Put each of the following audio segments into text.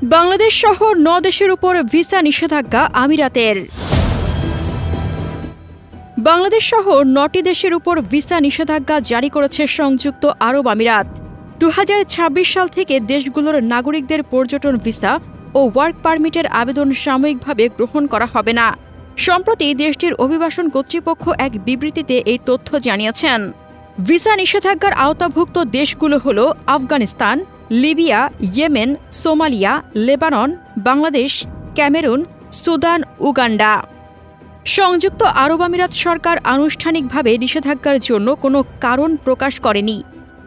বাংলাদেশ সহ ৯ দেশের উপর ভিসা নিষেধাজ্ঞা আমিরাতের। বাংলাদেশ সহ ৯টি দেশের উপর ভিসা নিষেধাজ্ঞা জারি করেছে সংযুক্ত আরব আমিরাত। ২০২৬ সাল থেকে দেশগুলোর নাগরিকদের পর্যটন ভিসা ও ওয়ার্ক পারমিটের আবেদন সাময়িকভাবে গ্রহণ করা হবে না। সম্প্রতি দেশটির অভিবাসন কর্তৃপক্ষ এক বিবৃতিতে এই তথ্য জানিয়েছেন। ভিসা নিষেধাজ্ঞার আওতাভুক্ত দেশগুলো হল Afghanistan, Libya, Yemen, Somalia, Lebanon, Bangladesh, Cameroon, Sudan, Uganda. সংযুক্ত আরব আমিরাত সরকার আনুষ্ঠানিকভাবে নিষেধাজ্ঞার জন্য কোনো কারণ প্রকাশ করেনি।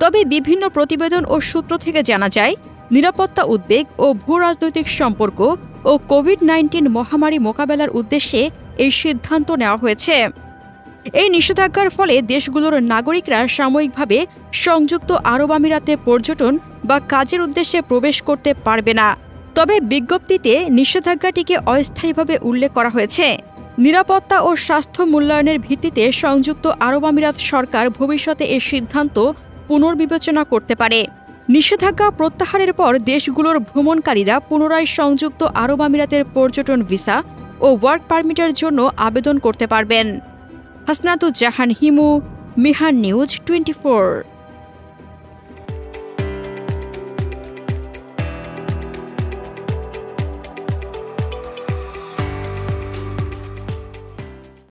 তবে বিভিন্ন প্রতিবেদন ও সূত্র থেকে জানা যায়, নিরাপত্তা উদ্বেগ ও ভূরাজনৈতিক সম্পর্ক ও কোভিড-১৯ মহামারী মোকাবেলার উদ্দেশ্যে এই সিদ্ধান্ত নেওয়া হয়েছে। এই নিষেধাজ্ঞার ফলে দেশগুলোর নাগরিকরা সাময়িকভাবে সংযুক্ত আরব আমিরাতে পর্যটন বা কাজের উদ্দেশ্যে প্রবেশ করতে পারবে না। তবে বিজ্ঞপ্তিতে নিষেধাজ্ঞাটিকে অস্থায়ীভাবে উল্লেখ করা হয়েছে। নিরাপত্তা ও স্বাস্থ্য মূল্যায়নের ভিত্তিতে সংযুক্ত আরব আমিরাত সরকার ভবিষ্যতে এ সিদ্ধান্ত পুনর্বিবেচনা করতে পারে। নিষেধাজ্ঞা প্রত্যাহারের পর দেশগুলোর ভ্রমণকারীরা পুনরায় সংযুক্ত আরব আমিরাতের পর্যটন ভিসা ও ওয়ার্ক পারমিটের জন্য আবেদন করতে পারবেন। হাসনাতুজ্জাহান হিমু, মিহান নিউজ 24।